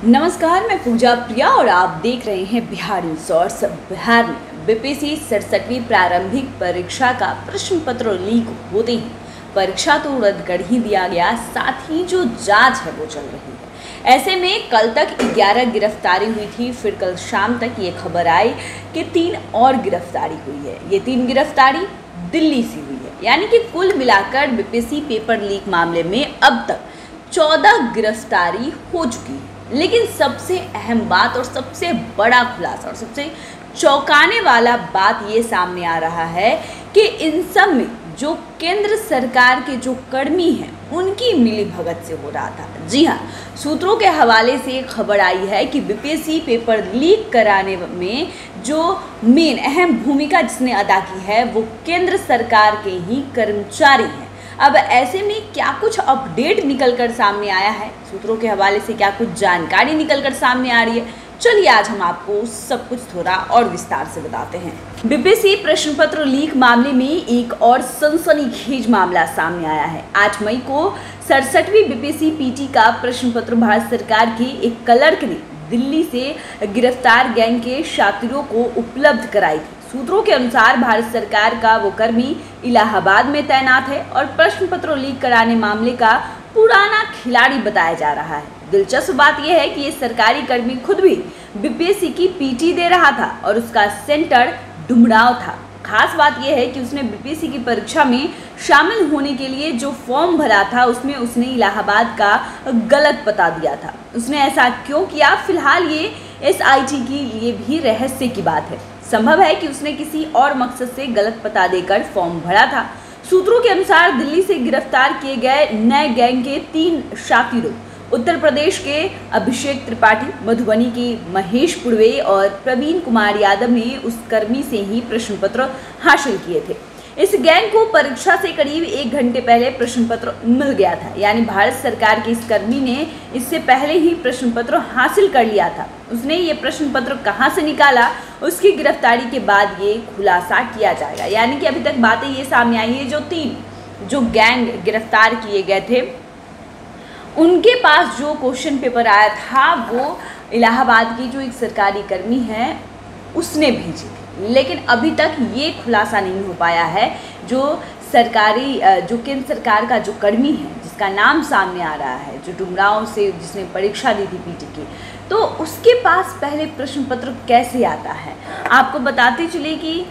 नमस्कार, मैं पूजा प्रिया और आप देख रहे हैं बिहार न्यूज। और बिहार में बीपीएससी 67वीं प्रारंभिक परीक्षा का प्रश्न पत्र लीक होते ही परीक्षा तो रद्द कर ही दिया गया, साथ ही जो जांच है वो चल रही है। ऐसे में कल तक 11 गिरफ्तारी हुई थी, फिर कल शाम तक ये खबर आई कि 3 और गिरफ्तारी हुई है। ये 3 गिरफ्तारी दिल्ली से हुई है, यानी कि कुल मिलाकर बीपीएससी पेपर लीक मामले में अब तक 14 गिरफ्तारी हो चुकी है। लेकिन सबसे अहम बात और सबसे बड़ा खुलासा और सबसे चौंकाने वाला बात ये सामने आ रहा है कि इन सब में जो केंद्र सरकार के जो कर्मी हैं उनकी मिलीभगत से हो रहा था। जी हाँ, सूत्रों के हवाले से खबर आई है कि बीपीएससी पेपर लीक कराने में जो मेन अहम भूमिका जिसने अदा की है वो केंद्र सरकार के ही कर्मचारी हैं। अब ऐसे में क्या कुछ अपडेट निकलकर सामने आया है, सूत्रों के हवाले से क्या कुछ जानकारी निकलकर सामने आ रही है, चलिए आज हम आपको सब कुछ थोड़ा और विस्तार से बताते हैं। बीपीएससी प्रश्न पत्र लीक मामले में एक और सनसनीखेज मामला सामने आया है। 8 मई को 67वीं बीपीएससी पीटी का प्रश्न पत्र भारत सरकार के एक क्लर्क ने दिल्ली से गिरफ्तार गैंग के छात्रों को उपलब्ध कराई थी। सूत्रों के अनुसार भारत सरकार का वो कर्मी इलाहाबाद में तैनात है और प्रश्न पत्र लीक कराने मामले का पुराना खिलाड़ी बताया जा रहा है। दिलचस्प बात यह है कि ये सरकारी कर्मी खुद भी बीपीएससी की पीटी दे रहा था और उसका सेंटर डुमरांव था। खास बात यह है कि उसने बीपीएससी की परीक्षा में शामिल होने के लिए जो फॉर्म भरा था उसमें उसने इलाहाबाद का गलत पता दिया था। उसने ऐसा क्यों किया, फिलहाल ये एसआईटी के लिए भी रहस्य की बात है। संभव है कि उसने किसी और मकसद से गलत पता देकर फॉर्म भरा था। सूत्रों के अनुसार दिल्ली से गिरफ्तार किए गए नए गैंग के 3 शातिरों उत्तर प्रदेश के अभिषेक त्रिपाठी, मधुबनी के महेश पुड़वे और प्रवीण कुमार यादव ने उस कर्मी से ही प्रश्न पत्र हासिल किए थे। इस गैंग को परीक्षा से करीब 1 घंटे पहले प्रश्न पत्र मिल गया था, यानी भारत सरकार के इस कर्मी ने इससे पहले ही प्रश्न पत्र हासिल कर लिया था। उसने ये प्रश्न पत्र कहाँ से निकाला, उसकी गिरफ्तारी के बाद ये खुलासा किया जाएगा। यानी कि अभी तक बातें ये सामने आई है, जो 3 गैंग गिरफ्तार किए गए थे उनके पास जो क्वेश्चन पेपर आया था वो इलाहाबाद की जो एक सरकारी कर्मी है उसने भेजी थी। लेकिन अभी तक ये खुलासा नहीं हो पाया है जो केंद्र सरकार का जो कर्मी है जिसका नाम सामने आ रहा है, जो डुमरांव से जिसने परीक्षा दी थी पीटी की, तो उसके पास पहले प्रश्न पत्र कैसे आता है। आपको बताते चले कि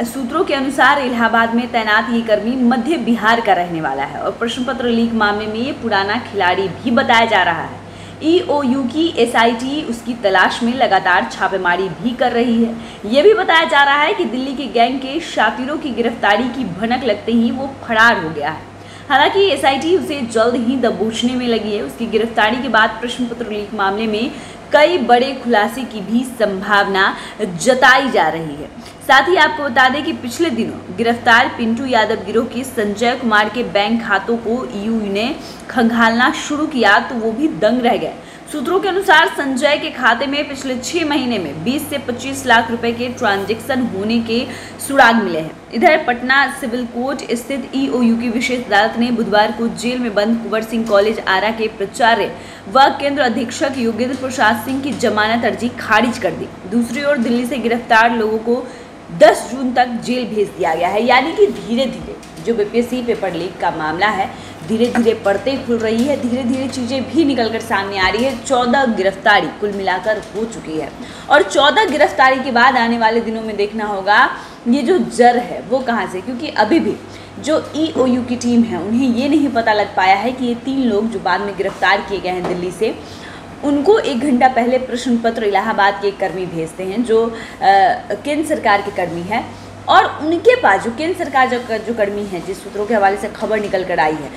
सूत्रों के अनुसार इलाहाबाद में तैनात ये कर्मी मध्य बिहार का रहने वाला है और प्रश्न पत्र लीक मामले में ये पुराना खिलाड़ी भी बताया जा रहा है। ईओयू की एसआईटी उसकी तलाश में लगातार छापेमारी भी कर रही है। ये भी बताया जा रहा है कि दिल्ली के गैंग के शातिरों की गिरफ्तारी की भनक लगते ही वो फरार हो गया है। हालांकि एसआईटी उसे जल्द ही दबोचने में लगी है। उसकी गिरफ्तारी के बाद प्रश्न पत्र लीक मामले में कई बड़े खुलासे की भी संभावना जताई जा रही है। साथ ही आपको बता दें कि पिछले दिनों गिरफ्तार पिंटू यादव गिरोह के संजय कुमार के बैंक खातों को ईओयू ने खंगालना शुरू किया तो वो भी दंग रह गए। सूत्रों के अनुसार संजय के खाते में पिछले 6 महीने में 20 से 25 लाख रुपए के ट्रांजैक्शन होने के सुराग मिले हैं। इधर पटना सिविल कोर्ट स्थित ईओयू की विशेष अदालत ने बुधवार को जेल में बंद कुंवर सिंह कॉलेज आरा के प्राचार्य व केंद्र अधीक्षक योगेंद्र प्रसाद सिंह की जमानत अर्जी खारिज कर दी। दूसरी ओर दिल्ली से गिरफ्तार लोगों को 10 जून तक जेल भेज दिया गया है। यानी कि धीरे धीरे जो बीपीएससी पेपर लीक का मामला है धीरे धीरे परतें खुल रही है, धीरे धीरे चीज़ें भी निकलकर सामने आ रही है। 14 गिरफ्तारी कुल मिलाकर हो चुकी है और 14 गिरफ्तारी के बाद आने वाले दिनों में देखना होगा ये जो जड़ है वो कहाँ से, क्योंकि अभी भी जो ईओयू की टीम है उन्हें ये नहीं पता लग पाया है कि ये 3 लोग जो बाद में गिरफ्तार किए गए हैं दिल्ली से, उनको 1 घंटा पहले प्रश्न पत्र इलाहाबाद के कर्मी भेजते हैं जो केंद्र सरकार के कर्मी है और उनके पास जो केंद्र सरकार जो कर्मी है, जिस सूत्रों के हवाले से खबर निकल कर आई है,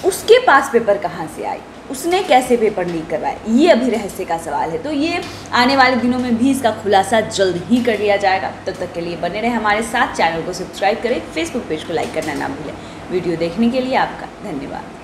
उसके पास पेपर कहाँ से आई, उसने कैसे पेपर लीक करवाए, ये अभी रहस्य का सवाल है। तो ये आने वाले दिनों में भी इसका खुलासा जल्द ही कर लिया जाएगा। तब तक के लिए बने रहे हमारे साथ, चैनल को सब्सक्राइब करें, फेसबुक पेज को लाइक करना ना भूलें। वीडियो देखने के लिए आपका धन्यवाद।